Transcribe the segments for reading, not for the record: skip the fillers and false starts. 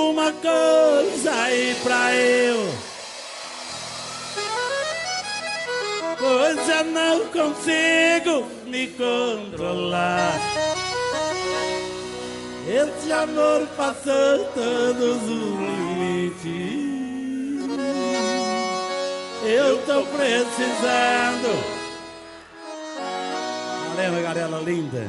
alguma coisa aí pra eu, pois já não consigo me controlar. Esse amor passou todos os limites. Eu tô precisando. Valeu, galera linda.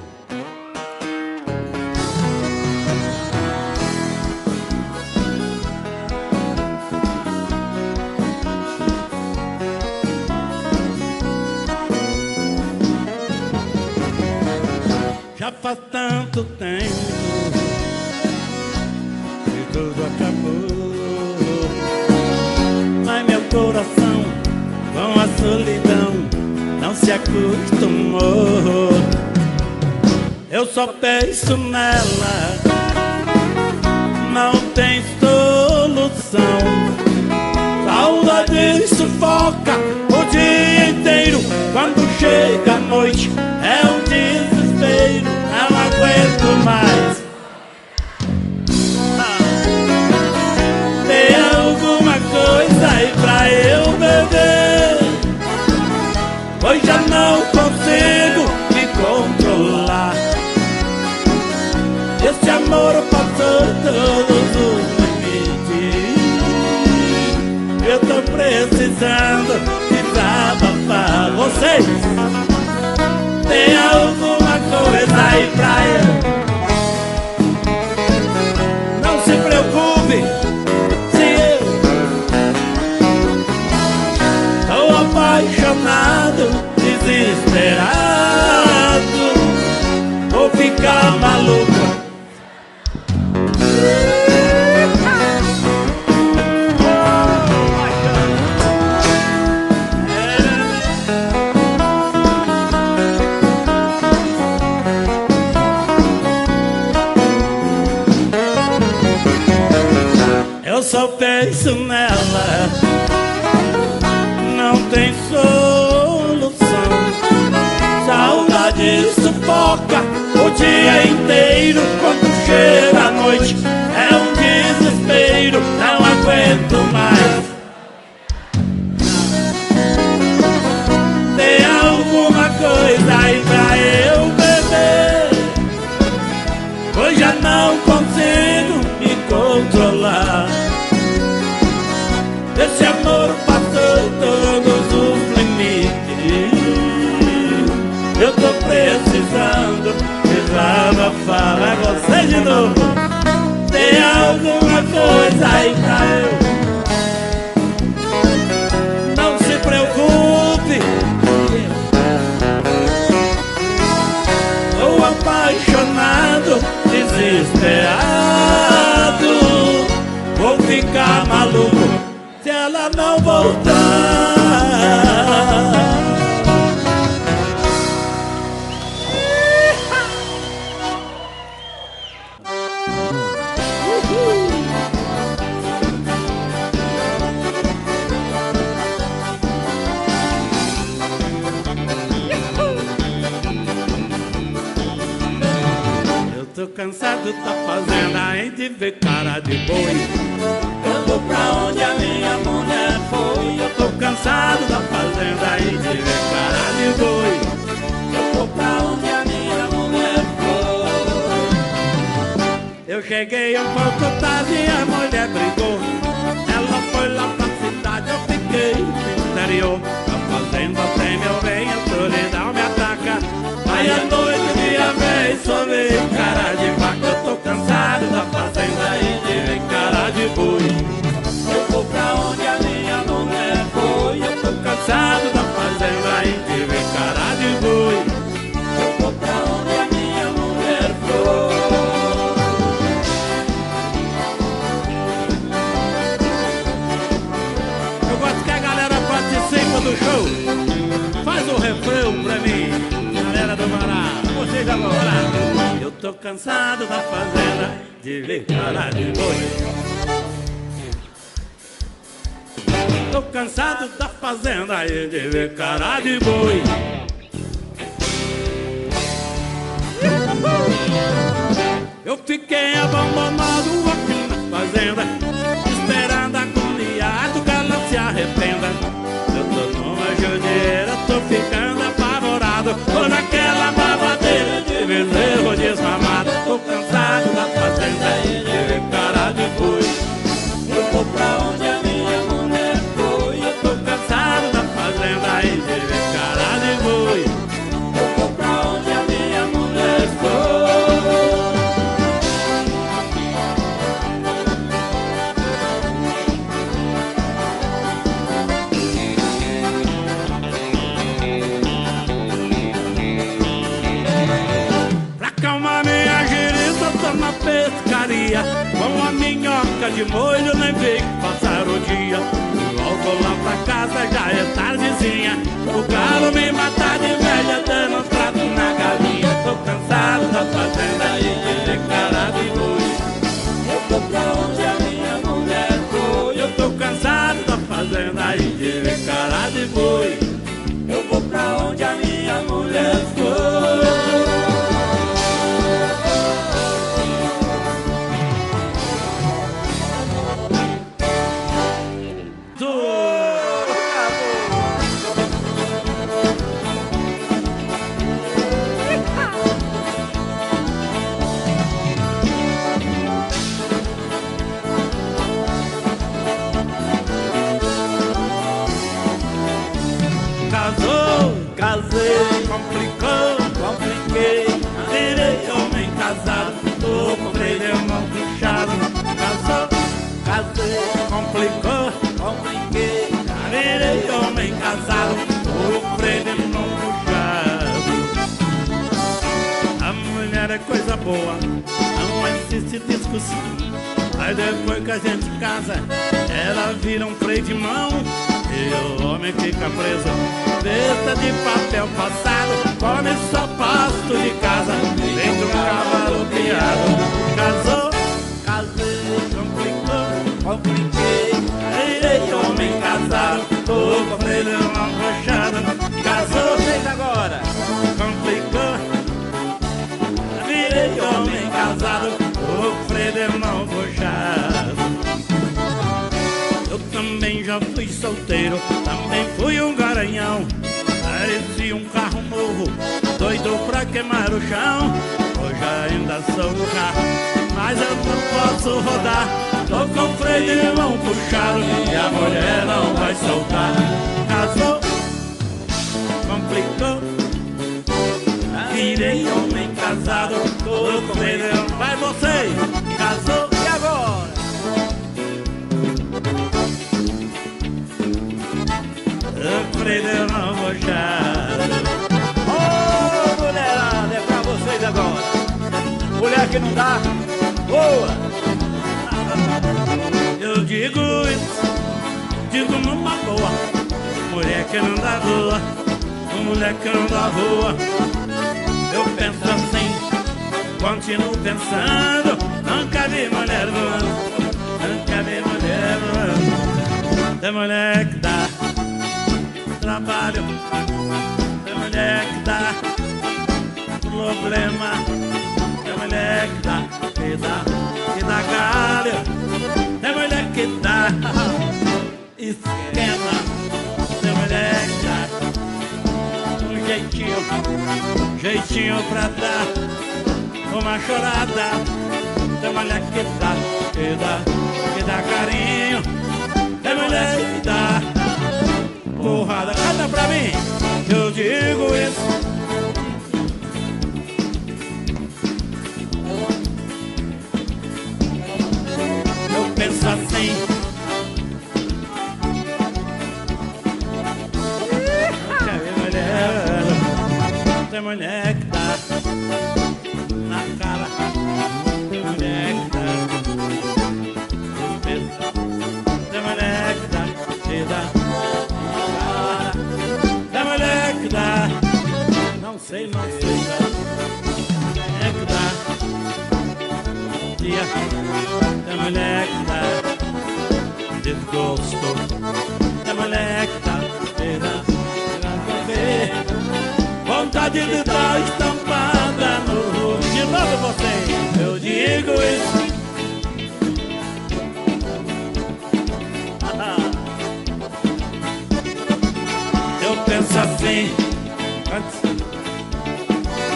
Já faz tanto tempo que tudo acabou, mas meu coração com a solidão não se acostumou. Eu só penso nela, não tem solução. Saudade sufoca o dia inteiro. Quando chega a noite é um desespero. Não aguento mais. Tem alguma coisa aí pra eu beber, pois já não consigo me controlar. Esse amor passou todos os limites. Eu tô precisando desabafar. Vocês tem alguma coisa aí pra eu? Não se preocupe se eu tô apaixonado, desesperado, vou ficar maluco. Eu só penso nela, não tem solução. Saudade sufoca o dia inteiro. Quando chega a noite é um desespero. Não aguento mais. Tem alguma coisa aí pra eu beber, pois já não consigo me controlar. Esse amor passou todos os limites. Eu tô precisando desabafar. É você de novo. Tem alguma coisa aí pra eu? Não se preocupe, tô apaixonado, desesperado, vou ficar maluco se ela não voltar. Eu tô cansado da fazenda em de ver cara de boi. Eu vou pra onde a minha mulher foi. Eu tô cansado da fazenda e de ver cara de boi. Eu vou pra onde a minha mulher foi. Eu cheguei um pouco tarde e a mulher brigou. Ela foi lá pra cidade, eu fiquei no interior. A fazenda tem meu bem, a solidão me ataca. Aí à noite minha vez só veio cara de vaca. Eu tô cansado da fazenda e de ver cara de boi. Eu vou pra onde a minha mulher foi. Eu tô cansado da fazenda e de ver cara de boi. Eu vou pra onde a minha mulher foi. Eu gosto que a galera participe do show. Faz o refrão pra mim, galera do Mará. Vocês agora. Eu tô cansado da fazenda de ver cara de boi. Tô cansado da fazenda e de ver cara de boi. Eu fiquei abandonado aqui na fazenda. uma minhoca de molho, nem veio passar o dia. Volto lá pra casa, já é tardezinha. O galo me mata de velha, dando um trato na galinha. Tô cansado da fazenda e de cara de boi. Eu tô pra onde a minha mulher foi. Eu tô cansado da fazenda e de cara de boi. Eu vou pra onde a minha mulher foi. Casei, compliquei, virei homem casado, tô com freio de mão puxado. Casei, compliquei, virei homem casado, tô com freio de mão puxado. A mulher é coisa boa, não existe discussão. Aí depois que a gente casa, ela vira um freio de mão. E o homem fica preso, besta de papel passado, come só pasto de casa, feito um cavalo piado. Casei, compliquei, virei homem casado, tô com freio de mão puxado. Casou, fez agora, complicou, virei homem casado, tô com freio de mão puxado. Eu também já fui solteiro, também fui um garanhão. Parecia um carro novo, doido pra queimar o chão. Hoje ainda sou no carro, mas eu não posso rodar. Tô com freio de mão puxado e a mulher não vai soltar. Casou, complicou, virei homem casado, tô com freio de mão. Vai você, casou, e agora? Freio de mão puxado. Ô, mulherada, é pra vocês agora. Mulher que não dá, boa. Eu digo isso, digo numa boa. Mulher que não dá boa, mulher que não dá boa. Eu penso assim, continuo pensando. Nunca vi mulher voando, nunca vi mulher voando. Tem mulher que dá trabalho, tem mulher que dá problema, tem mulher que dá galho, tem mulher que dá esquema, tem mulher que dá um jeitinho pra dar uma chorada, tem mulher que dá carinho, tem mulher que dá porrada. Canta pra mim, eu digo isso. Eu penso assim, tem mulher que dá na cara, tem mulher que dá, tem mulher que dá, que dá. Não sei, é que dá. Dia, tem mulher que dá desgosto, tem mulher que dá vontade de dar estampada no rosto. De novo você, eu digo isso. Eu penso assim,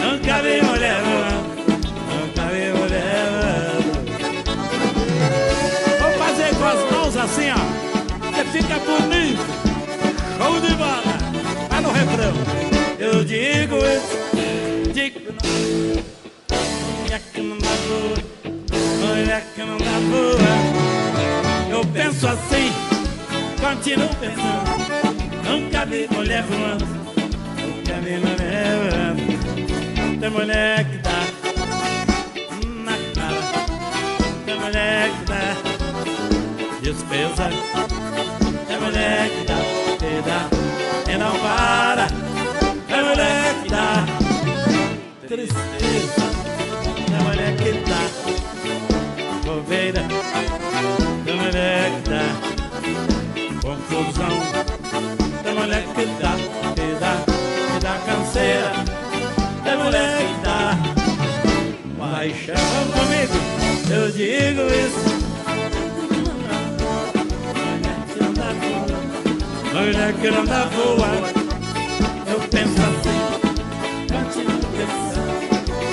nunca vi mulher voando, nunca vi mulher voando. Vamos fazer com as mãos assim, ó. Você fica bonito, show de bola. Vai no refrão. Eu digo isso, digo não. Mulher que não dá boa, mulher que não dá boa. Eu penso assim, continuo pensando. Nunca vi mulher voando, nunca vi mulher voando. Tem mulher que dá na cara, tem mulher que dá despesa, é mulher que dá e não para, é mulher que dá tristeza, é mulher que dá bobeira, é mulher que dá confusão, é mulher que dá canseira, é mulher que dá paixão. Comigo eu digo isso. Mulher que não dá voa, eu penso assim, continuo pensando.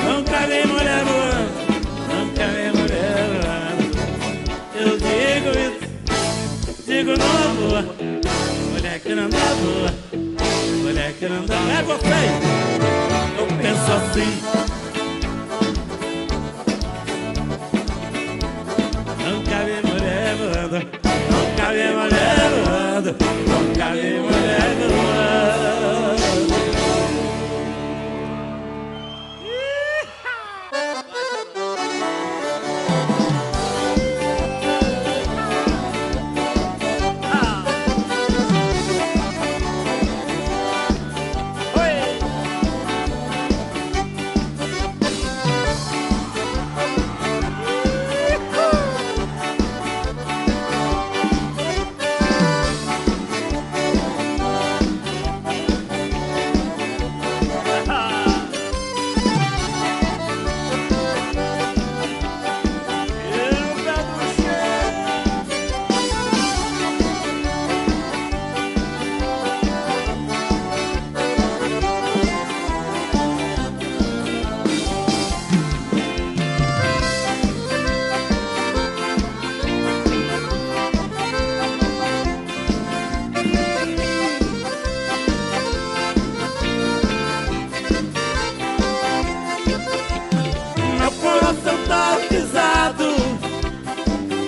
Nunca vi mulher voando, nunca vi mulher voando. Eu digo isso, digo não voa. Mulher que não dá voa, mulher que não dá. É você, eu penso assim. Nunca vi mulher voando, nunca vi mulher voando, nunca vi mulher voando.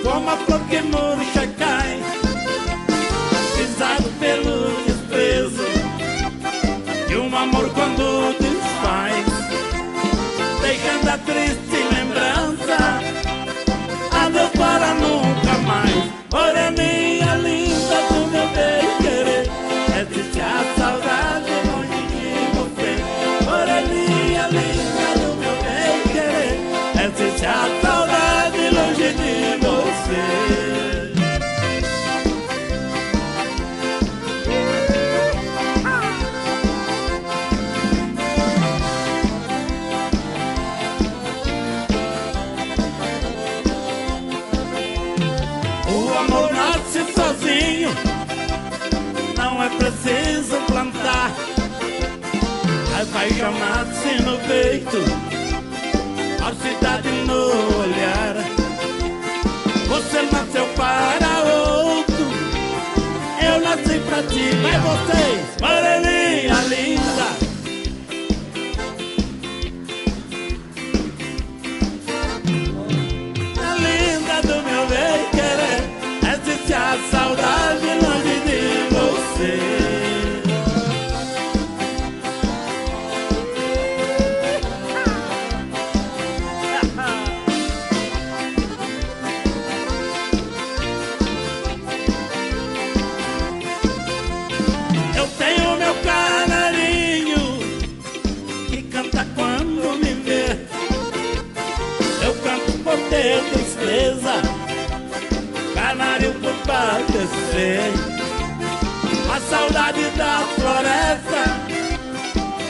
Como a flor que murcha cai, pisado pelo desprezo, e um amor quando desfaz, deixando a triste lembrança, adeus para nunca mais. Moreninha linda do meu bem-querer, existe a saudade longe de você. Moreninha linda do meu bem-querer, existe a saudade longe de você. O amor nasce sozinho, não é preciso plantar. A paixão nasce no peito, a cidade no olhar. Você nasceu para outro, eu nasci pra ti. Vai vocês, moreninha linda. A linda do meu bem-querer, existe a saudade longe de você. Eu tenho meu canarinho que canta quando me vê. Eu canto por ter tristeza, canário por padecer. A saudade da floresta,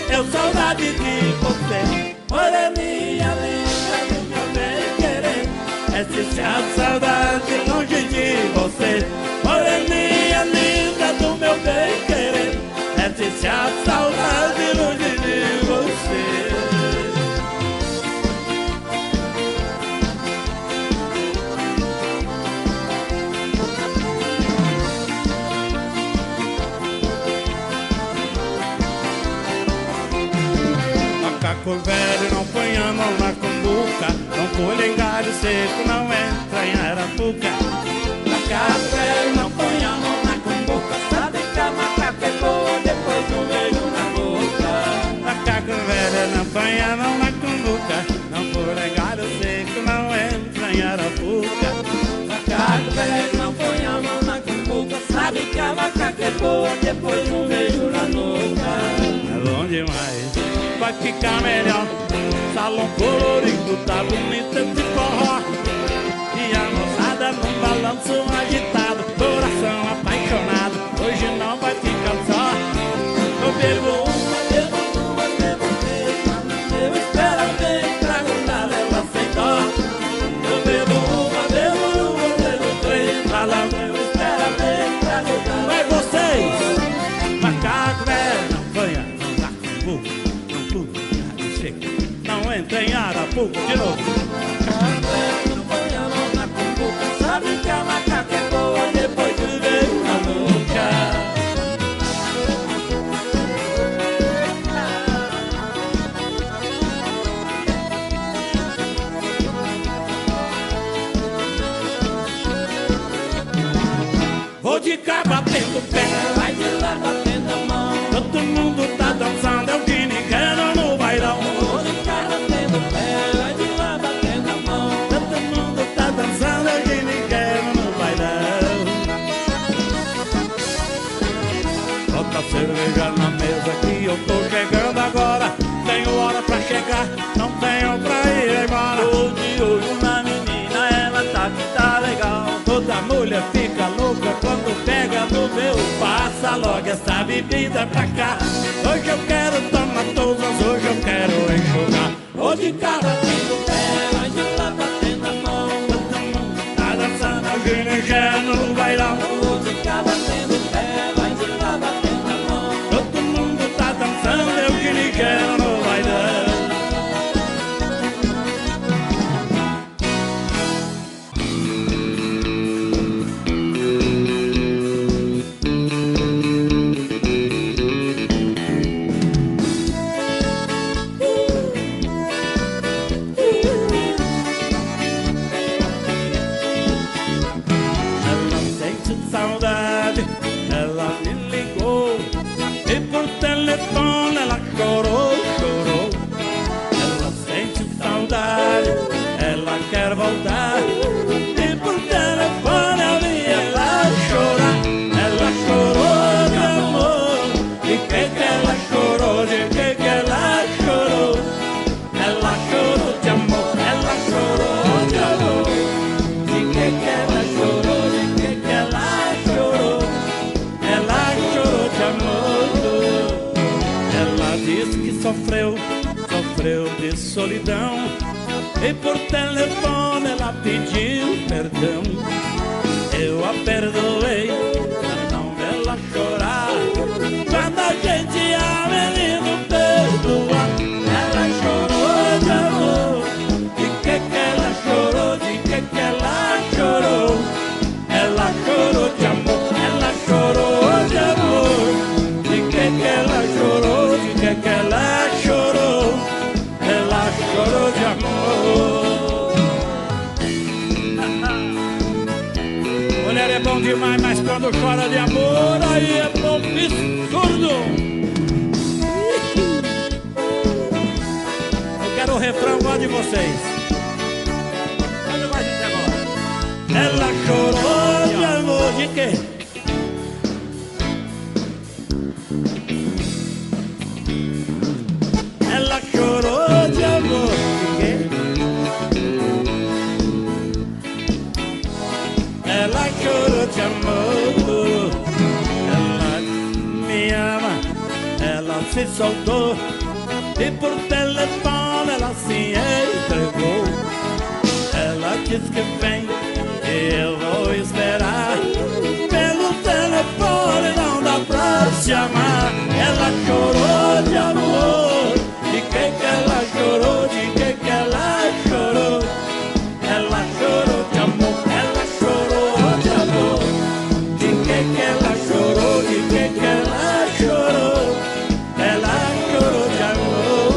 eu saudade de você. Moreninha linda do meu bem-querer, existe a saudade longe de você. Moreninha linda do meu bem-querer, existe a saudade longe de você. Macaco velho não põe a mão na cumbuca, não colhe em galho seco, não entra em arapuca. Macaco velho não põe a mão na cumbuca, sabe que a macaca é boa depois do beijo na boca. Macaco velho não põe a mão na cumbuca, não colhe em galho seco, não entra em arapuca. é boa, depois um beijo na nuca. É bom demais, vai ficar melhor. Salão colorido, tá bonito esse forró. E a moçada num balanço agitado, coração apaixonado, hoje não vai ficar só. Eu bebo uma, bebo duas, bebo três, eu espero bem, trago na leva sem dó. Eu bebo uma, bebo duas, bebo três, falando, eu espero bem, trago na leva. Mas vocês, macaco velho, não banha, não dá com burro, não pula, não chega, não entra em Arapuca de novo. Sabe que a macaca é boa depois do beijo na nuca. Vou de cá batendo pé, Vai de lá batendo a mão. todo mundo tá dançando, é o que ninguém no bailão. Vou de cá batendo pé, vai de lá batendo a mão. Todo mundo tá dançando, é o que ninguém no bailão. Bota cerveja na mesa que eu tô chegando agora. Tenho hora pra chegar, não tenho pra ir embora. Tô de olho na menina, ela tá que tá legal. Toda mulher fica louca quando pega no meu. Passa logo essa bebida pra cá. Hoje eu quero tomar todas, hoje eu quero enxugar. Vou de cá batendo pé, Vai de lá batendo a mão. todo mundo tá dançando, é o que ninguém no bailão. Vou de cá batendo pé, vai de lá batendo a mão. Todo mundo tá dançando, eu que nem quero no bailão. Ela sente saudade, ela me ligou e por telefone ela chorou, chorou. Ela sente saudade, ela quer voltar e por telefone eu vi ela chorar. Ela chorou de amor, de que ela chorou, de que ela chorou. Ela chorou de amor, ela chorou de amor. De que ela chorou, de que ela chorou. Ela chorou de amor. Ela disse que sofreu, sofreu de solidão. E por telefone ela pediu perdão. Eu a perdoei pra não vê-la chorar. Quando a gente ama é lindo perdoar. Ela chorou de amor. De que ela chorou, de que ela chorou. Ela chorou de amor, ela chorou de amor. De que ela chorou, de que ela chorou. Ela chorou de amor. Mulher é bom demais, mas quando chora de amor, aí é bom absurdo. Eu quero o refrão igual de vocês. Onde vai gente agora? Ela chorou de amor de quê? Ela chorou de amor de quê? Ela chorou de amor. Ela me ama, ela se soltou e por telefone ela se entregou. Ela disse que vem e eu vou esperar. Pelo telefone não dá pra se amar. Ela chorou de amor. De que ela chorou? De que ela chorou? Ela chorou de amor. Ela chorou de amor. De que ela chorou? De que ela chorou? Ela chorou de amor.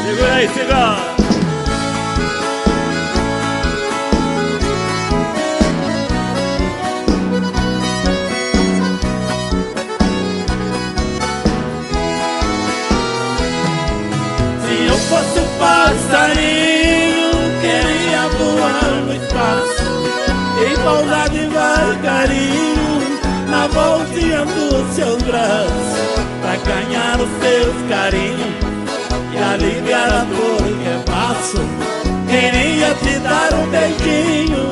Segura aí, cigano. carinho na voltinha dos seus braços, pra ganhar os seus carinhos e aliviar a dor que passo. Queria te dar um beijinho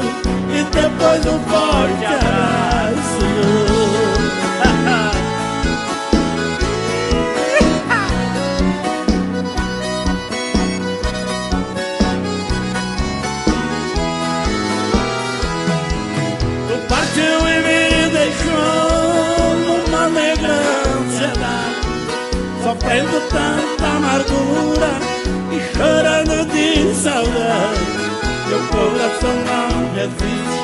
e depois um forte abraço. Tu partiu e me deixou numa negra ansiedade, sofrendo tanta amargura e chorando de saudade. Meu coração não resiste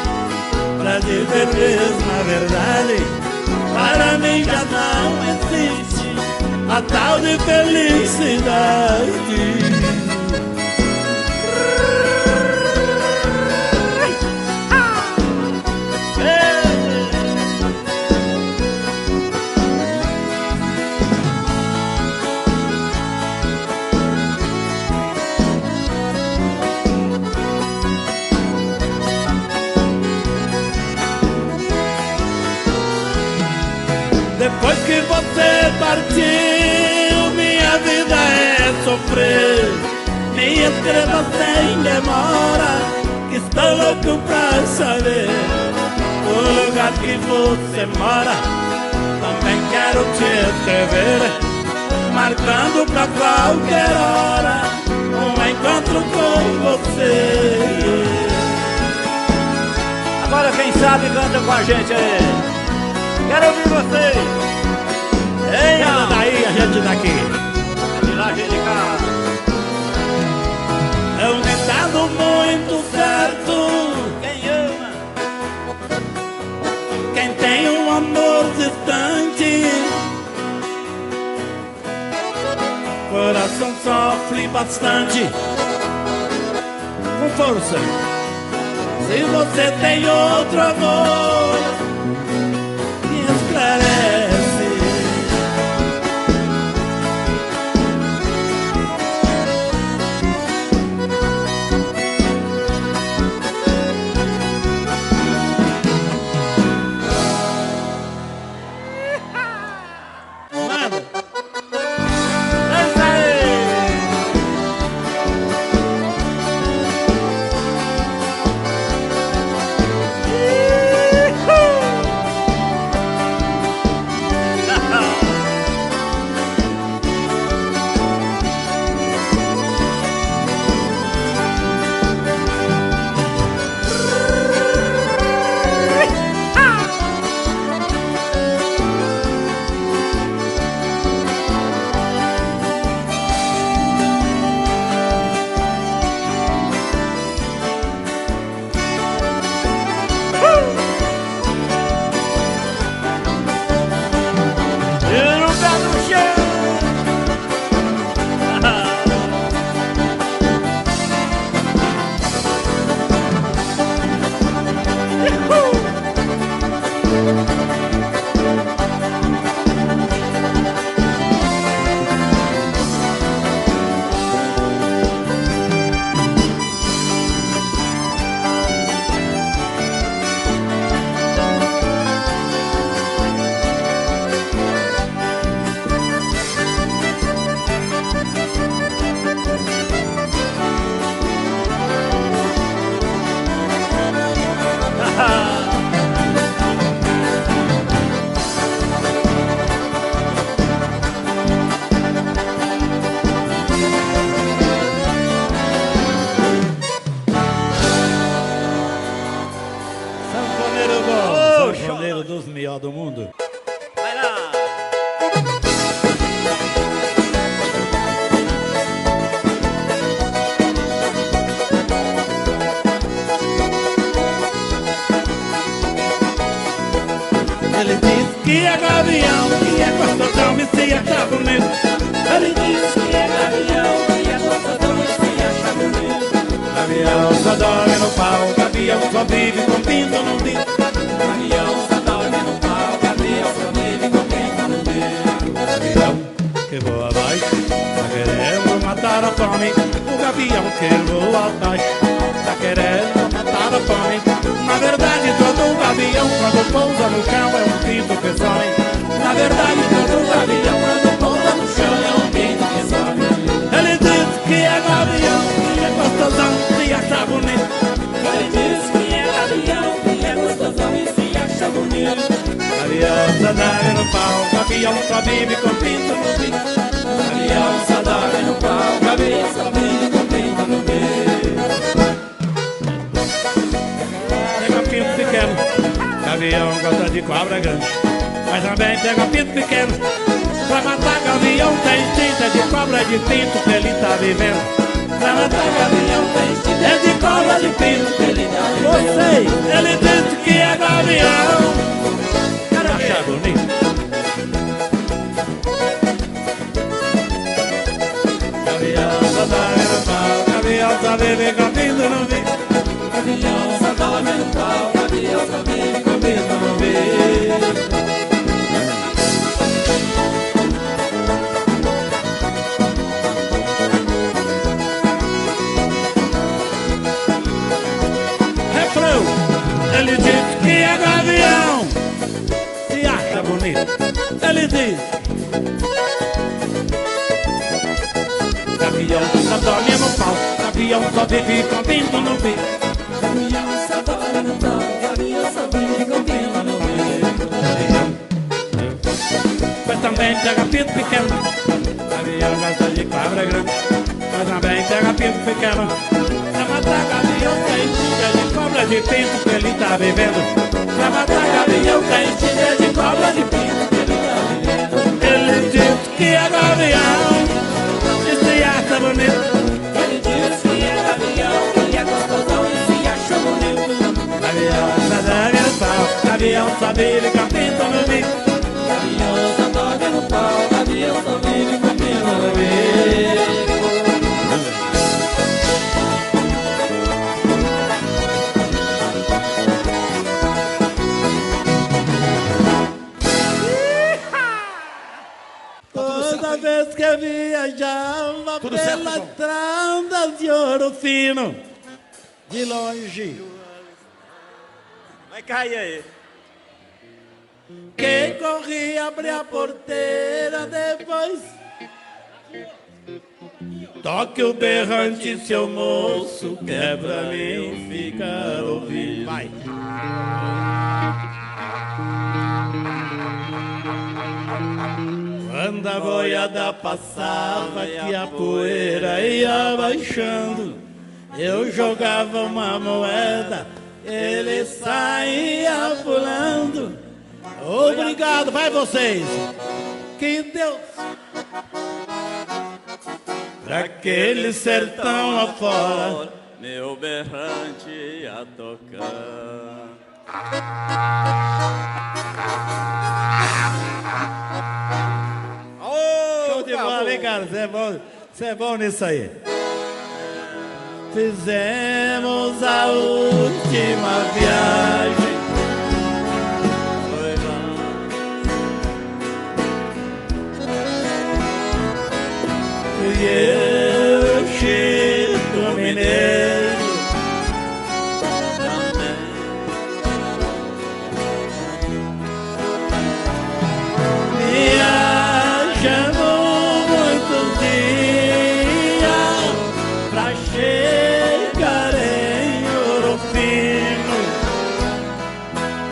pra dizer mesmo a verdade. Para mim já não existe a tal de felicidade. Depois que você partiu, minha vida é sofrer. Me escreva sem demora, que estou louco pra saber o lugar que você mora. Também quero te escrever, marcando pra qualquer hora um encontro com você. Agora quem sabe canta com a gente aí. Quero ouvir vocês. Ei, ela daí, a gente daqui. De lá, gente de cá. É um ditado muito certo: quem ama, quem tem um amor distante, coração sofre bastante. Com força. Se você tem outro amor, me esclarece. Dos melhores do mundo. Vai lá. Ele disse que é gavião, que é gostosão, me se acha bonito. Ele disse que é gavião, que é gostosão, me se acha bonito. Gavião só dorme no pau, gavião só vive com pinto no dedo. Gavião só dorme no pau, gavião só vive com pinto no dedo. Gavião que voa abaixo, tá querendo matar a fome. O gavião que voa abaixo, tá querendo matar a fome. Na verdade todo gavião gavião quando pousa no chão é um pinto que some. Na verdade todo gavião quando pousa no chão é um pinto que some. Ele diz que é gavião, que é gostosão, se acha bonito. Ele diz que é gavião, que é gostosão e se acha bonito. Gavião só dorme no pau, gavião só vive com pinto no bico. Gavião só dorme no pau, gavião só vive com pinto no bico. Pega pinto pequeno, gavião gosta de cobra grande. Mas também pega pinto pequeno, pra matar gavião tem instinto, de cobra de pinto que ele tá vivendo. Pra matar gavião tem instinto, é de cobra de pinto que ele tá vivendo. Você, ele disse que é gavião. Acha bonito? Gavião só dorme no pau, gavião só vive com pinto no bico. Gavião só dorme no pau, gavião só vive com pinto no bico. Refrão, ele diz que é gavião. Se acha bonito? Ele diz. Gavião só dorme no pau, gavião só vive com pinto no bico. Gavião só dorme no pau, gavião só vive com pinto no bico. Mas também pega pinto pequeno, gavião gosta de cobra grande. Mas também pega pinto pequeno, pra matar gavião tem instinto de cobra de pinto que ele tá vivendo. Pra matar gavião tem instinto de cobra de pinto que ele tá vivendo. Ele diz que é gavião, e se acha bonito. Ele diz que é gavião, que é gostosão e se acha bonito. Gavião só dorme no pau, gavião só vive com pinto no bico. Gavião só dorme no pau, gavião só vive com pinto no bico. Toda vez que eu viajava Tudo pelas certo, estradas de Ouro Fino, de longe, Vai cair aí. quem corria abria a porteira depois. Toque o berrante, seu moço, que é pra mim ficar ouvindo. Vai. Quando a boiada passava, que a poeira ia baixando, eu jogava uma moeda, ele saía pulando. Obrigado, vai vocês. Que Deus, pra aquele sertão afora, meu berrante ia tocar. show de bola, hein, cara? Você é bom nisso aí. Fizemos a última viagem. Foi lá. Fui eu, Chico Mineiro, viajando muitos dias pra chegar em Ouro Fino,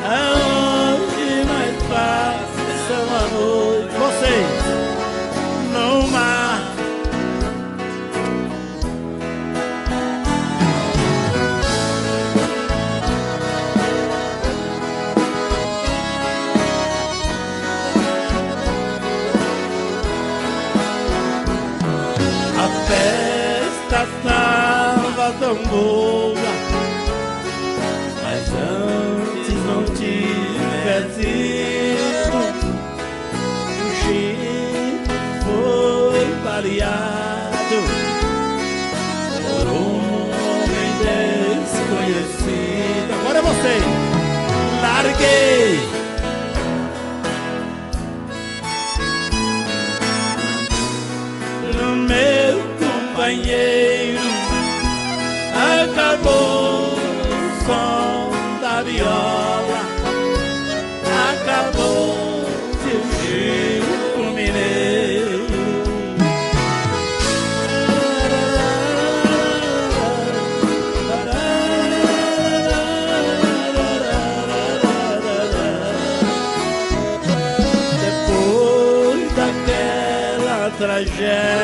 aonde mais passam a noite. Vocês, no mar. A festa estava tão boa, mas antes não tivesse ido. O Chico foi baleado por um homem desconhecido. Agora é você. Larguei no meu companheiro, acabou o som da viola,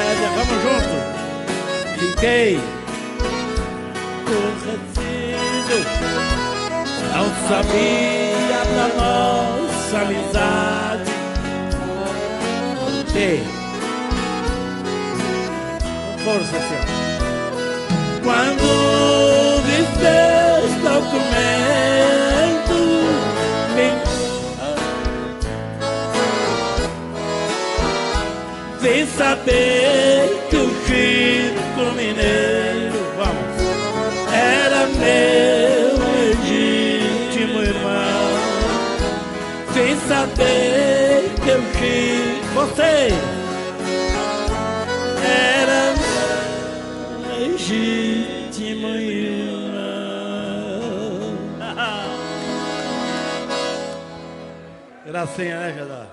comédia, vamos junto. Fiquei aborrecido, não sabia da nossa amizade. Fiquei com força, senhor. Quando vi seus documentos, vim saber que o Chico Mineiro, vamos, era meu legítimo irmão. Vim saber que o Chico, você era meu legítimo irmão. Gracinha, né, Jadá?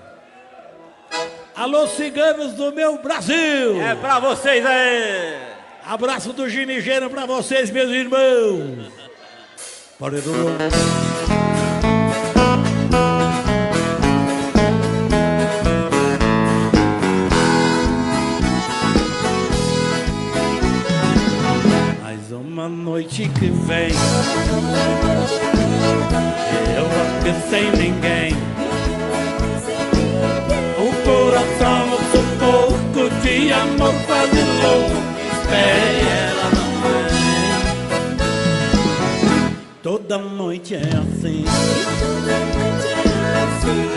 Alô, ciganos do meu Brasil! É pra vocês aí! Abraço do Ginigeiro pra vocês, meus irmãos! Paredão. Mais uma noite que vem, eu aqui sem ninguém. Coração no sufoco de amor quase louco, espere, ela não vem. Toda noite é assim,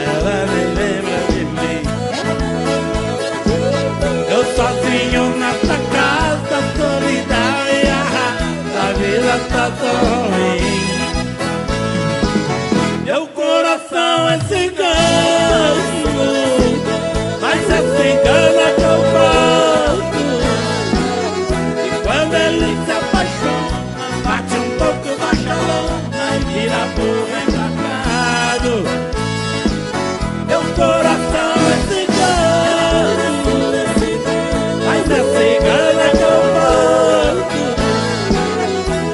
ela me lembra de mim. Eu sozinho nessa casa solidária, a vida tá tão ruim. Meu coração é cigano, mas é cigana que eu gosto. E quando ele se apaixona, bate um pouco bacalhona e vira burro embarcado. Meu coração é cigano, mas é cigana que eu gosto.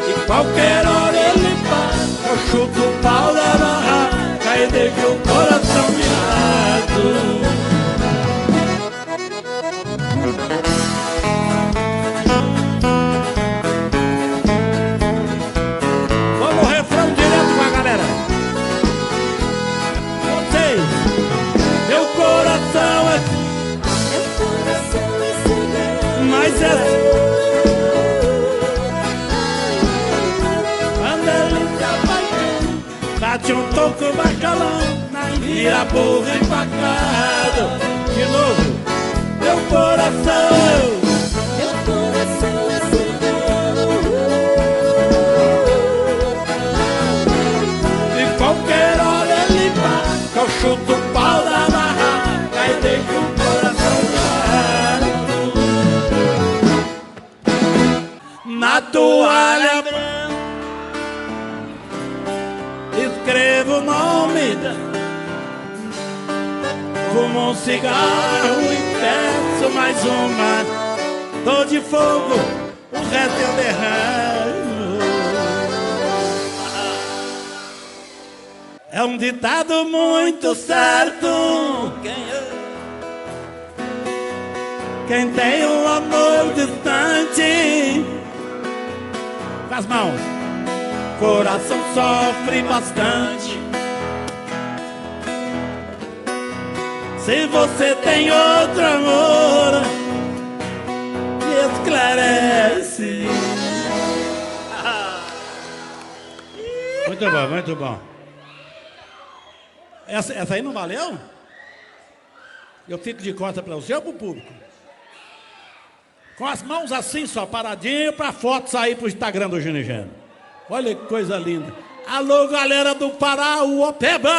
E qualquer hora ele passa, eu chuto o pau da barraca e deixo o coração virado. Vamos refrão direto com a galera. Vocês, meu coração é, mas é, quando ele se apaixona, bate um toco bacalhão, vira burro empacado. De novo, meu coração é cigano, e qualquer hora ele bate, eu chuto o pau da barraca e deixo o coração virado. Na toalha branca escrevo o nome da, fumo um cigarro e peço mais uma. Tô de fogo, o resto eu derramo. É um ditado muito certo. Quem tem um amor distante, com as mãos, coração sofre bastante. Se você tem outro amor, me esclarece. Muito bom, muito bom. Essa aí não valeu? Eu fico de costa para você ou para o público? Com as mãos assim só, paradinho, para a foto sair para o Instagram do Ginigeno. Olha que coisa linda. Alô, galera do Pará, o Opeba!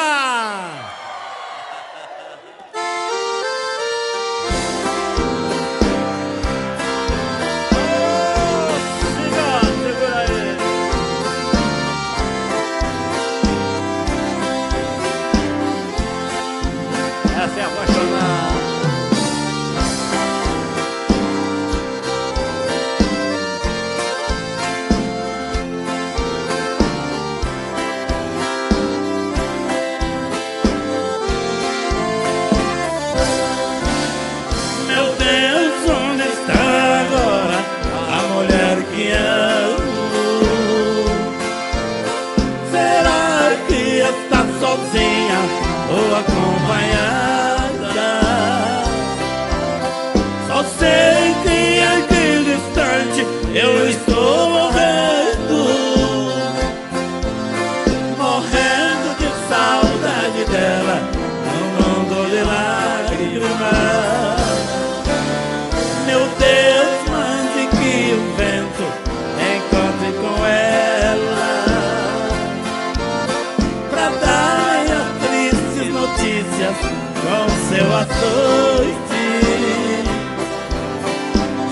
Essa é apaixonada.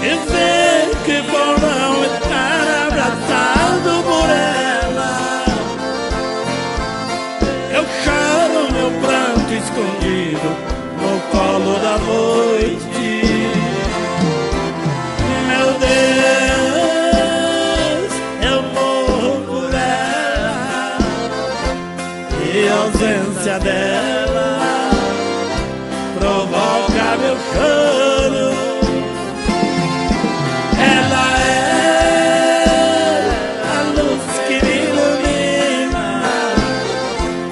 dizer que vou não estar abraçado por ela. Eu choro meu pranto escondido no colo da noite. Meu Deus, eu morro por ela, e a ausência dela provoca meu choro. Ela é a luz que me ilumina,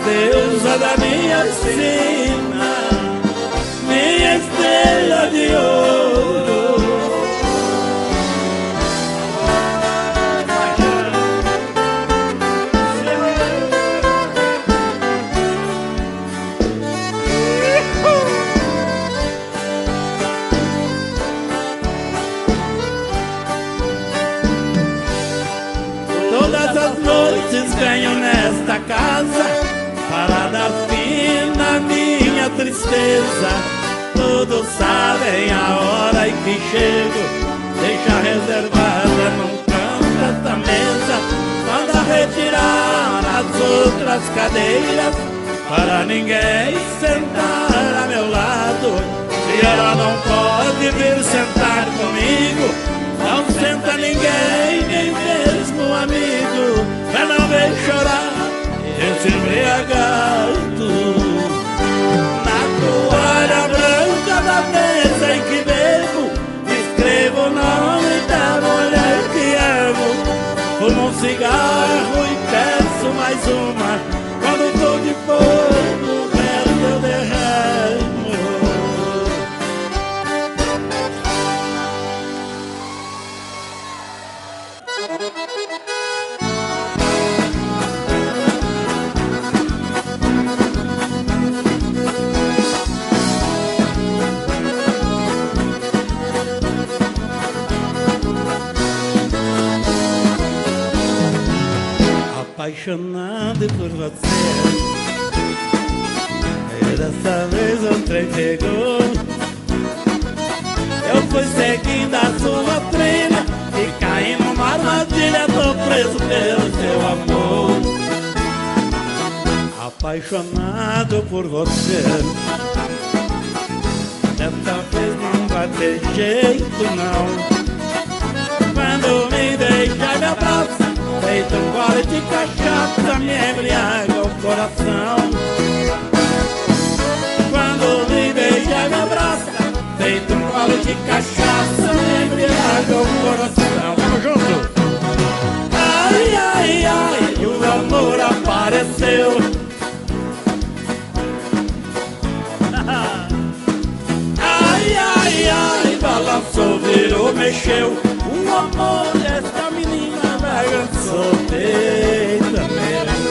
deusa da minha sina, minha estrela de ouro. Todas as noites venho nesta casa para dar fim na minha tristeza. Todos sabem a hora em que chego, deixa reservada num canto esta mesa. Manda retirar as outras cadeiras para ninguém sentar a meu lado. Se ela não pode vir sentar comigo, não senta ninguém, nem mesmo amigo, pra não ver chorar esse embriagado. Na toalha branca da mesa em que bebo, escrevo o nome da mulher que amo. Fumo um cigarro e peço mais uma. Quando tô de fogo, o resto eu derramo. Apaixonado por você, e dessa vez o trem chegou. Eu fui seguindo a sua trina e caí numa armadilha, tô preso pelo seu amor. Apaixonado por você, dessa vez não vai ter jeito não. Quando me deixa me abraça, feito um gole de cachaça, me embriaga o coração. Quando me beija, me abraça, feito um gole de cachaça, me embriaga o coração. Vamos junto! Ai, ai, ai, o amor apareceu. Ai, ai, ai, balançou, virou, mexeu. O amor desta menina bagunçou feita mesmo.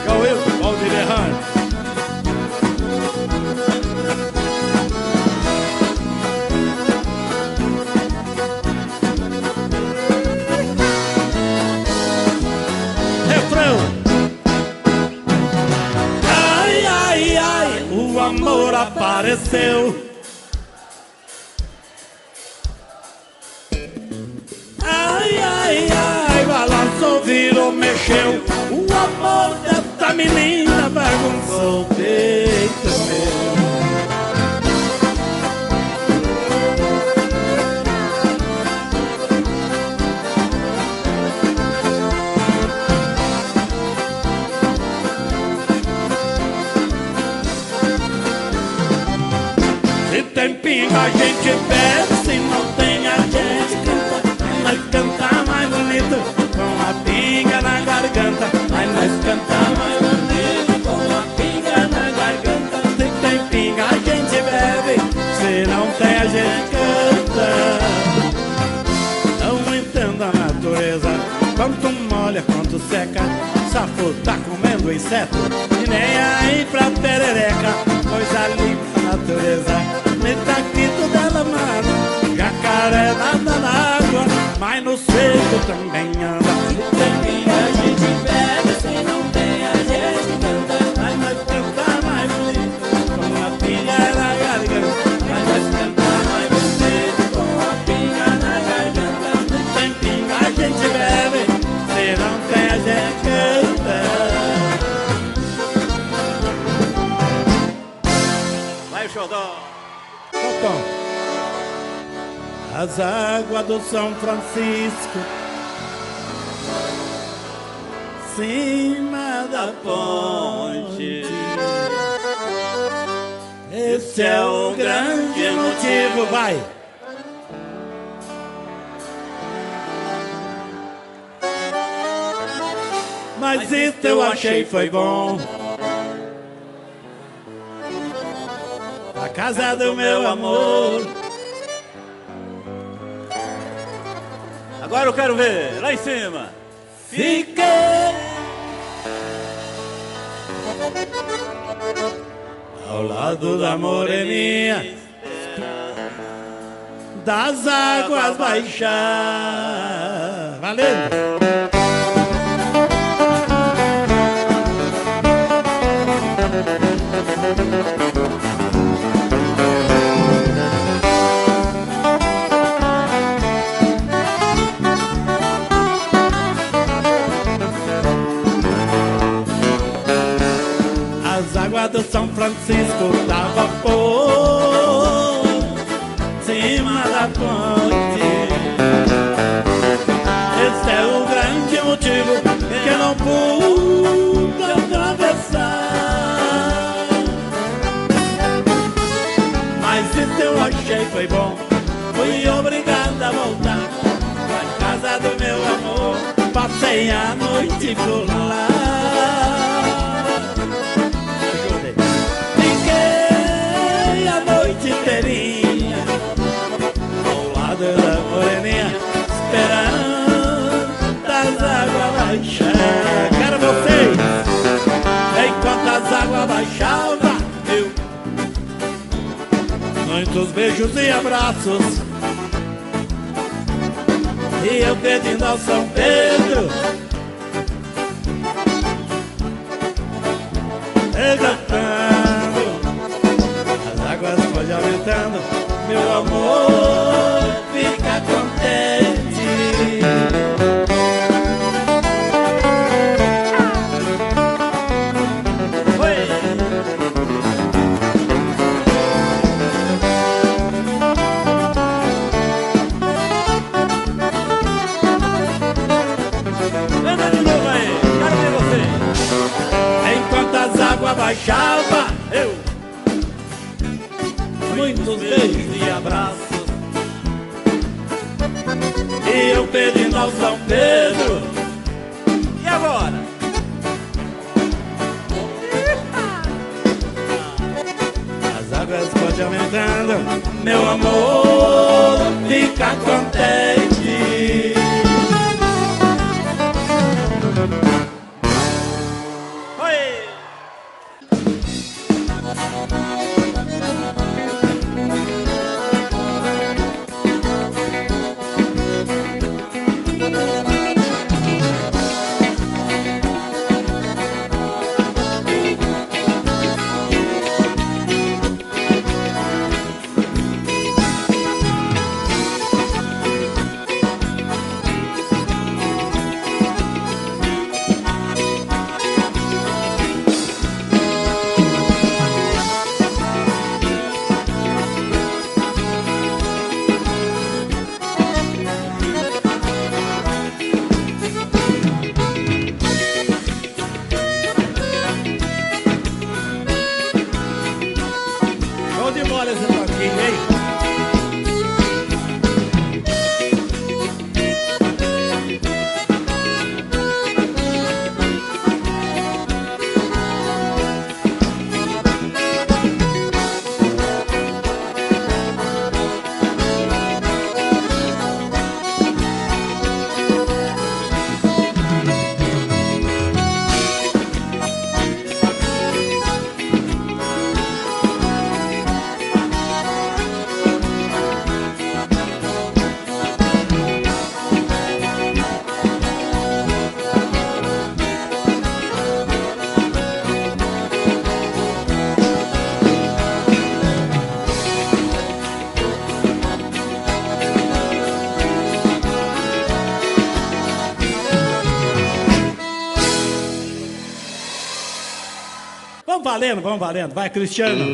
Igual eu, Valdir Errante. Refrão. Ai, ai, ai, o amor apareceu. Ai, ai, ai, balançou, virou, mexeu. O amor dessa menina bagunçou o peito meu. Se tem pinga a gente bebe, se não tem a gente canta. Nós canta mais bonito com a pinga na garganta. Aí nós canta mais bonito com a pinga na garganta. Se tem pinga a gente bebe, se não tem a gente canta. Não entendo a natureza, quanto molha, quanto seca. Safo tá comendo inseto e nem aí pra perereca. Coisa limpa a natureza, me tá aqui tudo ela mano. Jacaré nada na água, mas no seco também anda. Se tem pinga a gente bebe, se não tem a gente canta. Mas nós canta mais bonito com a pinga na garganta. Mas nós canta mais bonito as águas do São Francisco, cima da ponte. Esse é o grande motivo, vai. Mas isso eu achei foi bom. A casa do meu amor. Agora eu quero ver, lá em cima. Fiquei ao lado da moreninha, das águas baixar. Valendo! As águas do São Francisco tava por cima da ponte. Esse é o grande motivo que eu não pude atravessar. Mas isso eu achei foi bom. Fui obrigado a voltar pra casa do meu amor. Passei a noite por lá. Fiquei a noite inteirinha ao lado da moreninha, esperando as águas baixar. Quero vocês! Enquanto as águas baixavam, eu muitos beijos e abraços, e eu pedindo ao São Pedro, cantando, as águas pode aumentando, meu amor fica contente. Anda de novo aí, quero ver você. Enquanto as águas baixavam, eu muitos beijos e abraços, e eu pedindo ao São Pedro. E agora? As águas podem aumentando, meu amor fica contente. Oi! Show de bola esse toquinho, hein? Vamos valendo. Vai, Cristiano.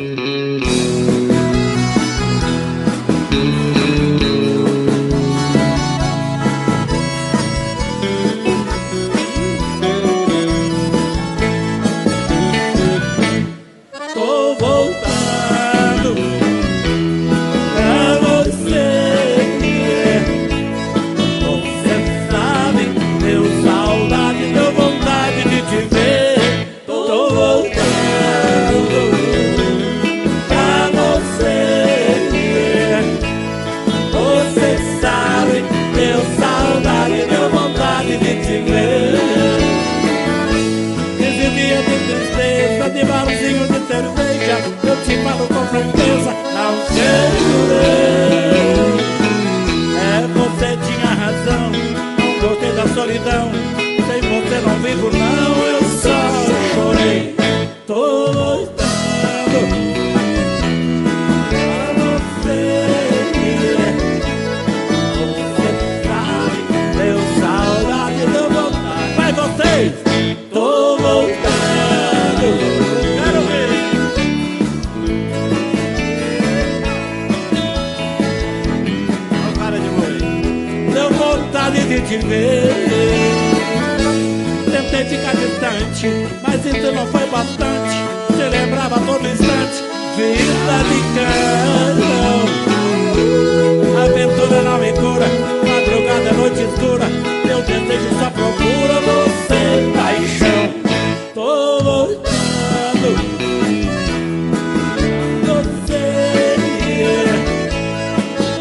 falo com franqueza, não segurei. Você tinha razão, não gostei da solidão. Sem você não vivo não, eu só chorei. Tô voltando pra você. Você sabe, deu saudade, deu vontade. Vai vocês! Tô voltando. Quero ver. Olha o cara de boi. Deu vontade de te ver. Tentei ficar distante, mas isso não foi bastante. Te lembrava todo instante, vida de canhão. Aventura não me cura, madrugada é noite escura. Meu desejo só procura você, paixão. Tô voltando,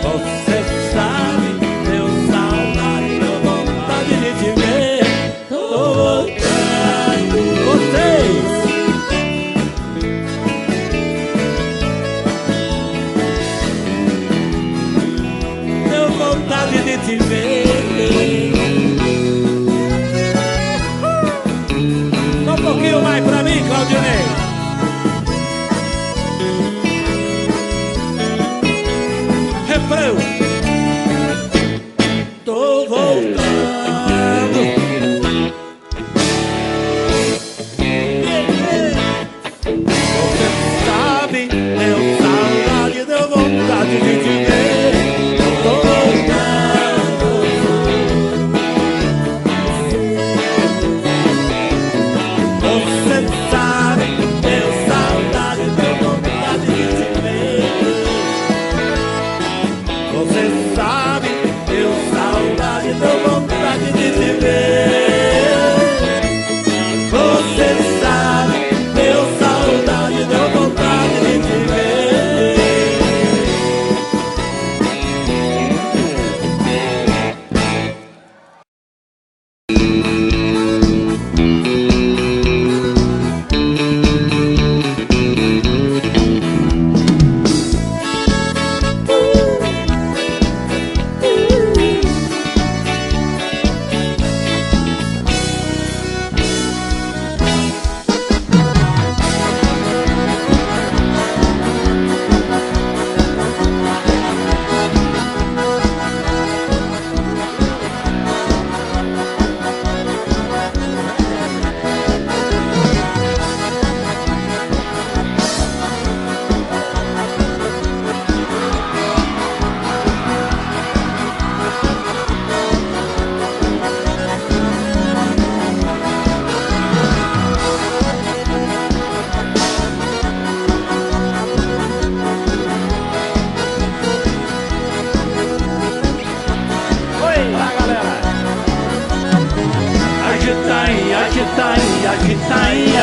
você sabe, deu saudade, deu vontade de te ver. Tô voltando, vocês. Deu vontade de te ver. Só um pouquinho mais pra mim, Claudinei. Refrão. Tô voltando. Você sabe, deu saudade, deu vontade de te ver. Tô voltando. Você sabe, deu saudade, deu vontade de te ver. Você sabe, deu saudade, deu vontade de te ver. Você sabe, deu saudade, deu vontade de te ver.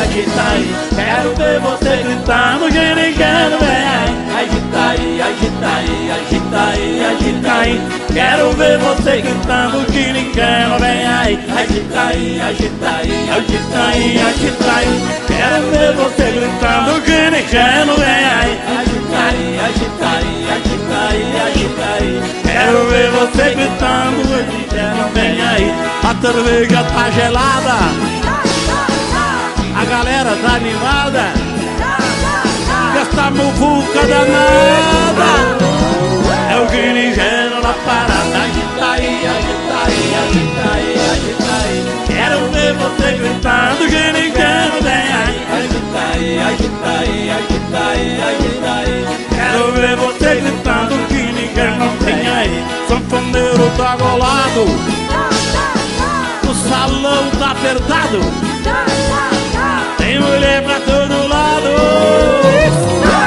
Agita aí, quero ver você gritando que ninguém vem aí. Agita aí, agita aí, agita aí, agita aí, quero ver você gritando que ninguém vem aí. Agita aí, agita aí, agita aí, agita aí, quero ver você gritando que ninguém vem aí. Agita aí, agita aí, agita aí, agita aí, quero ver você gritando que ninguém vem aí. A cerveja tá gelada, a galera tá animada, essa muvuca danada, é o guinigeno na parada. Agita aí, agita aí, agita aí, agita aí, quero ver você gritando que ninguém vem aí. Agita aí, agita aí, agita aí, agita aí, quero ver você gritando que ninguém não vem aí. Sanfoneiro tá golado, o salão tá apertado, tem mulher pra todo lado,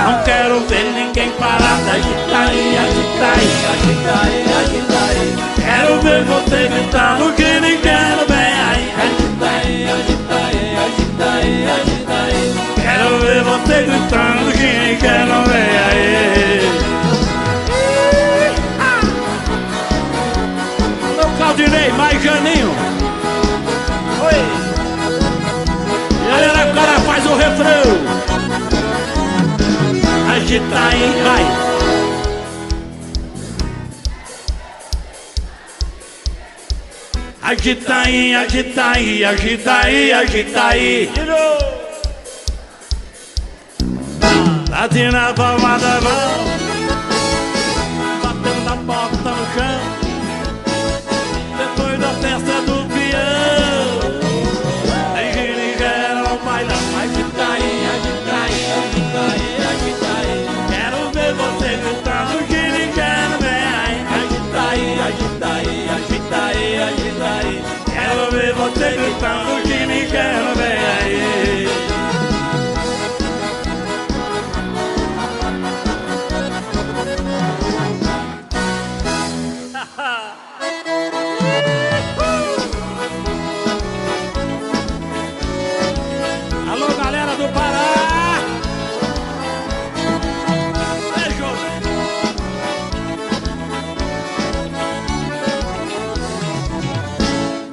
não quero ver ninguém parado. Agita aí, agita aí, agita aí, agita aí, quero ver você gritando que ninguém vem aí. Agita aí, agita aí, agita aí, agita aí, quero ver você gritando que ninguém não vem aí. Meu Claudinei, mais Janinho. Oi. E aí, o cara faz o refrão. agita aí, vai. Agita aí, agita aí, agita aí, agita aí. Bate na palma da mão, batendo a porta no chão. Depois da festa do peão, tem ginigueira no bailão. Agita aí, agita aí, agita aí, agita aí. Quero ver você gritando ginigueira, vem aí. Agita aí, agita aí, agita aí, agita aí. Quero ver você gritando ginigueira, vem aí. Alô, galera do Pará! Beijo!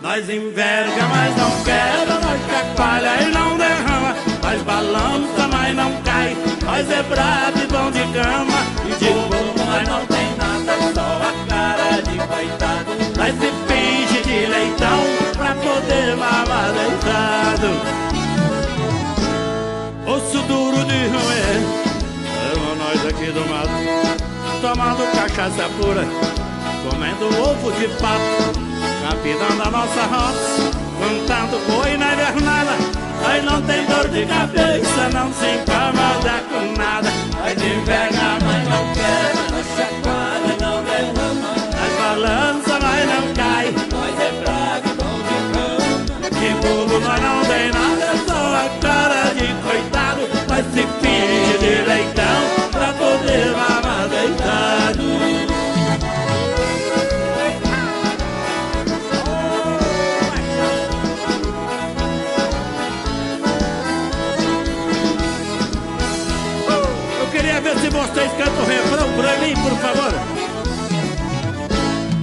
Nós enverga, mas não quebra, nós chacoalha e não derrama, nós balança, mas não cai, nós é brabo e bom de cama, e de bobo nós não tem nada, só a cara de coitado, nós se finge de leitão pra poder mamar deitado. Osso duro de roer, estamos nós aqui do mato, tomando cachaça pura, comendo ovo de pato, capitão da nossa rota, cantando boi na invernada. Nós não tem dor de cabeça, não se incomoda com nada. Nós inverna, mas não quebra, não chacoalha, não derrama, nós balança, mas não cai, nós é bravo, bom de cama, de bobo nós não tem nada, só a cara de coitado, nós se finge de leitão pra poder mamar deitado. Eu queria ver se vocês cantam o refrão pra mim, por favor.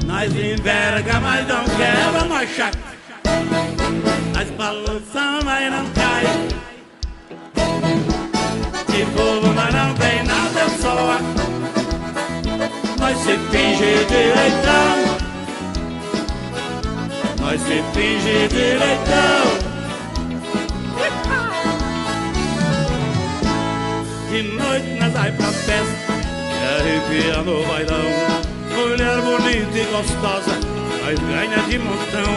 Nós enverga, mas não quebra, nós chacoalha, nós balança, mas não cai, de bobo nós não tem nada, só nós se finge de leitão, nós se finge de leitão. De noite nós vai pra festa, arrepiando o bailão, mulher bonita e gostosa, nós ganha de montão.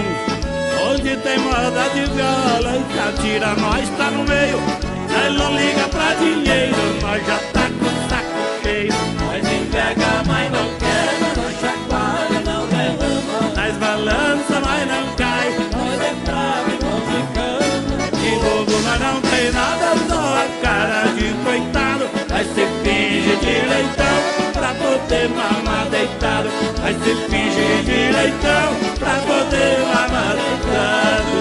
Onde tem moda de viola e catira, nós tá no meio, nós não liga pra dinheiro, nós já tá com o saco cheio. Nós enverga, mas não quebra, nós chacoalha, não derrama, nós balança, mas não cai, nós é bravo e bom de cama, de bobo nós não tem nada, só a cara de coitado, nós se finge de leitão pra poder mamar deitado, nós se finge de leitão pra poder mamar deitado.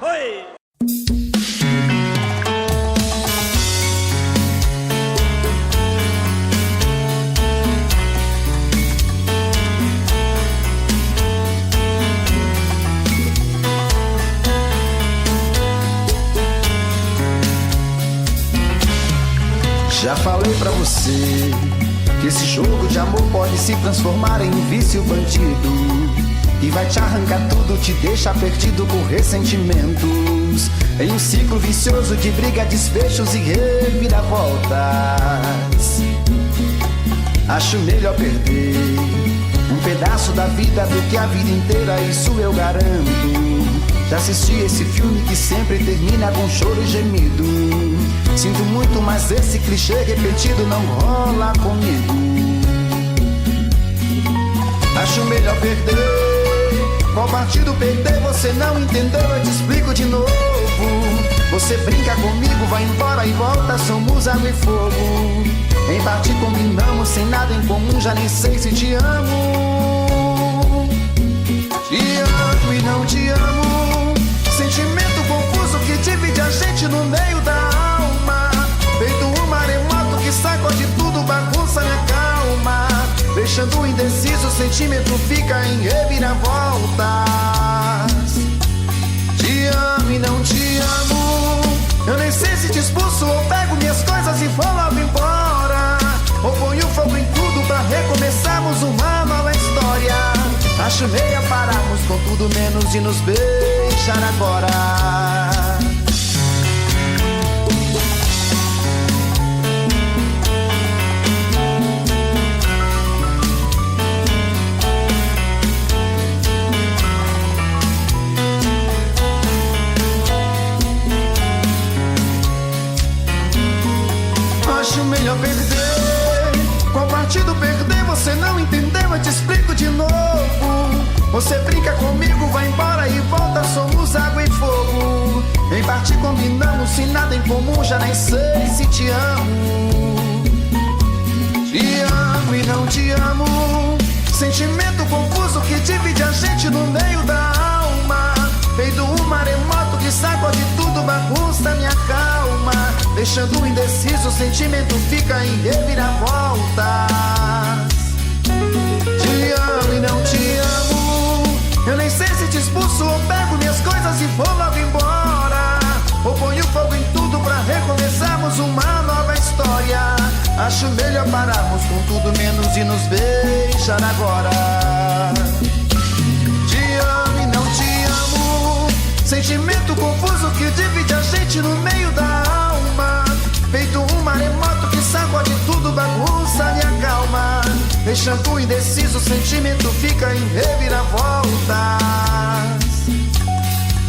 Oi! Já falei pra você que esse jogo de amor pode se transformar em um vício bandido, e vai te arrancar tudo, te deixar perdido por ressentimentos, em um ciclo vicioso de briga, desfechos e reviravoltas. Acho melhor perder um pedaço da vida do que a vida inteira, isso eu garanto. Já assisti esse filme que sempre termina com choro e gemido. Sinto muito, mas esse clichê repetido não rola comigo. Acho melhor perder. Qual partido perder? Você não entendeu, eu te explico de novo. Você brinca comigo, vai embora e volta, somos água e fogo. Em parte combinamos, sem nada em comum, já nem sei se te amo. Te amo e não te amo. Sentimento confuso que divide a gente no meio da alma. Feito um maremoto que sacode tudo, bagunça minha calma. Deixando indeciso, o sentimento fica em reviravoltas. Te amo e não te amo. Eu nem sei se te expulso ou pego minhas coisas e vou logo embora, ou ponho fogo em tudo pra recomeçarmos uma nova história. Acho meia pararmos com tudo menos de nos beijar agora. Acho melhor perder. Qual partido perder? Você não entendeu, eu te explico de novo. Você brinca comigo, vai embora e volta, somos água e fogo. Em parte combinamos, sem nada em comum, já nem sei se te amo. Te amo e não te amo. Sentimento confuso que divide a gente no meio da alma. Feito um maremoto que sacode tudo, bagunça minha calma. Deixando indeciso, o sentimento fica em reviravoltas. Te amo e não te amo. Eu nem sei se te expulso ou pego minhas coisas e vou logo embora, ou ponho fogo em tudo pra recomeçarmos uma nova história. Acho melhor pararmos com tudo menos de nos beijar agora. Te amo e não te amo. Sentimento confuso que divide a gente no meio da alma. Feito um maremoto que sacode tudo, bagunça minha calma. Deixando indeciso, o sentimento fica em reviravoltas.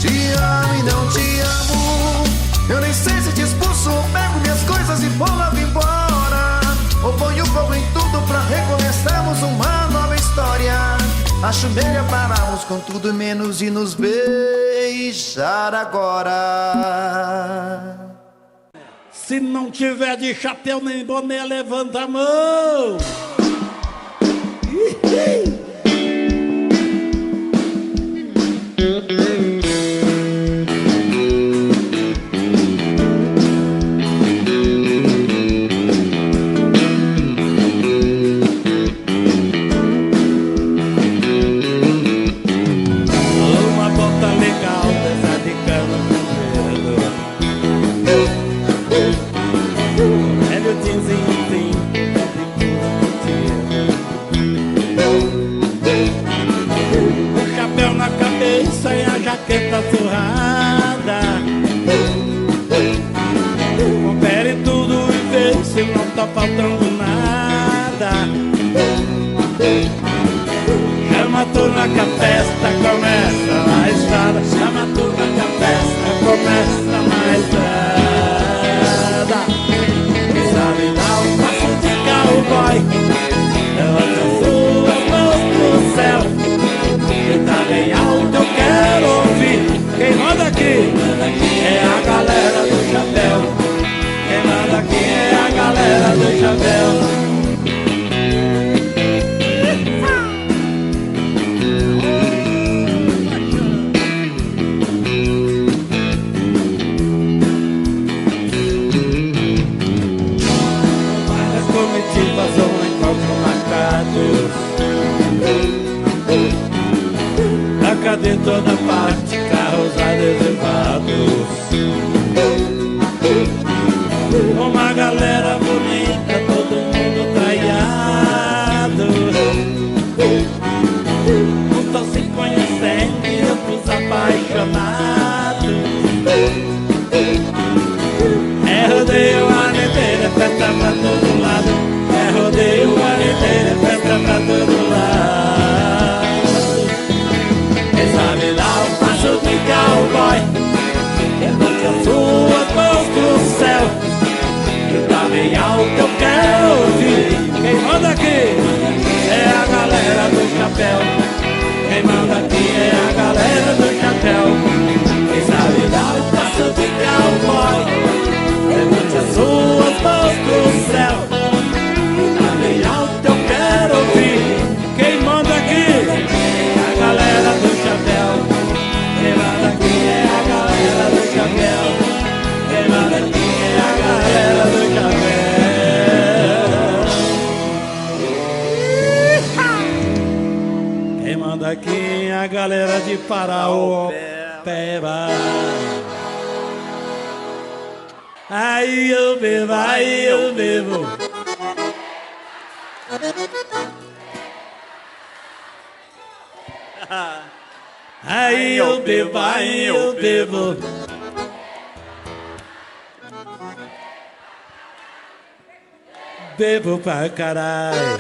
Te amo e não te amo. Eu nem sei se te expulso ou pego minhas coisas e vou logo embora, ou ponho fogo em tudo pra recomeçarmos uma nova história. Acho melhor pararmos com tudo menos de nos beijar agora. Se não tiver de chapéu nem boné, levanta a mão. Uma bota legal dessa de cana caseira. Velho tinzinho, o chapéu na cabeça e a jaqueta surrada. Confere tudo e vê se não tá faltando nada. Chama a turma que a festa começa na estrada. Chama a turma que a festa começa na estrada. Quem sabe dar um passo de cowboy, levanta as suas mãos pro céu. Grita bem alto, eu quero ouvir. Quem manda aqui é a galera do chapéu. Quem manda aqui é a galera do chapéu. De toda parte, carros reservados. Uma galera bonita, todo mundo traiado. Uns estão se conhecendo e outros apaixonados. É rodeio o ano inteiro, é festa pra todo lado. É rodeio o ano inteiro, é festa pra todo lado. Sabe dar um passo de cowboy, levante as suas mãos pro céu. Grita bem alto, eu quero ouvir. Quem manda aqui é a galera do chapéu. Quem manda aqui é a galera do chapéu. Quem sabe dar um passo de cowboy, levante as suas mãos pro céu. Grita bem alto, eu quero ouvir. Quem manda aqui é a galera do chapéu. Quem manda aqui é a galera do chapéu. Quem manda aqui é a galera do chapéu. Quem manda aqui é a galera de Paraopeba. Aí eu bebo, aí eu bebo. Aí eu bebo, aí eu bebo. Bebo pra caralho.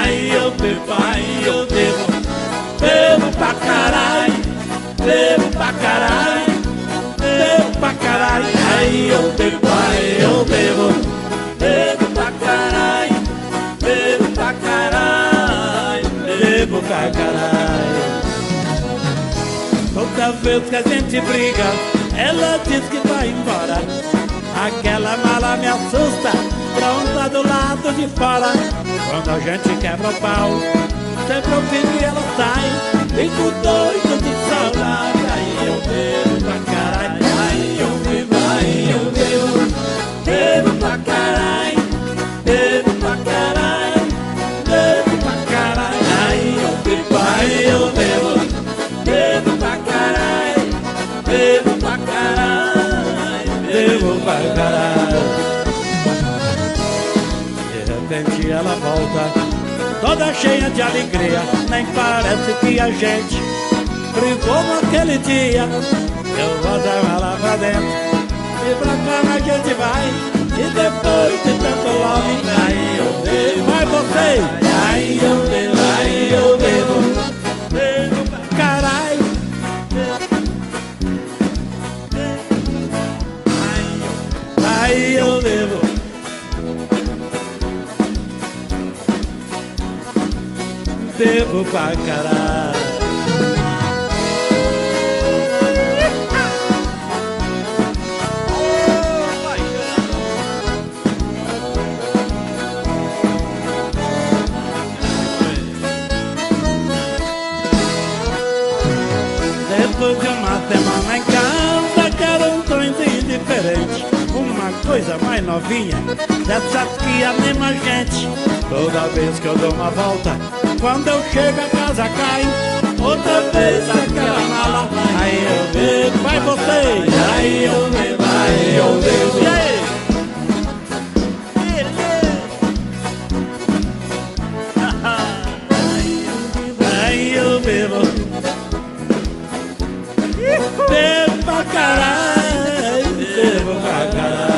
Aí eu bebo, aí eu bebo. Bebo pra caralho. Bebo pra caralho. Bebo pra caralho. Aí eu bebo, aí eu bebo. Bebo pra caralho, bebo pra caralho, bebo pra caralho. Toda vez que a gente briga, ela diz que vai embora. Aquela mala me assusta, pronta do lado de fora. Quando a gente quebra o pau, sempre eu fico e ela sai. Fico doido de saudade. Aí eu bebo pra caralho, aí eu bebo, aí eu bebo. Bebo pra caralho, bebo pra caralho, bebo pra caralho. Aí eu bebo, aí eu bebo. Bebo pra caralho, bebo pra caralho, bebo pra caralho. De repente ela volta, toda cheia de alegria. Nem parece que a gente brigou naquele dia. Eu vou dar ela pra dentro e pra cama a gente vai. E depois de tanto love, aí eu bebo. Vai vocês! Aí eu bebo, aí eu bebo. Bebo pra caralho. Aí eu bebo. Bebo pra caralho. Depois de uma semana em casa, quero um trenzinho diferente. Uma coisa mais novinha, dessas que anima a gente. Toda vez que eu dou uma volta, quando eu chego a casa cai. Outra vez aquela mala. Aí eu bebo, vai vocês. Aí eu bebo, aí eu bebo. E aí? Aí eu bebo. Bebo pra caralho, bebo pra caralho.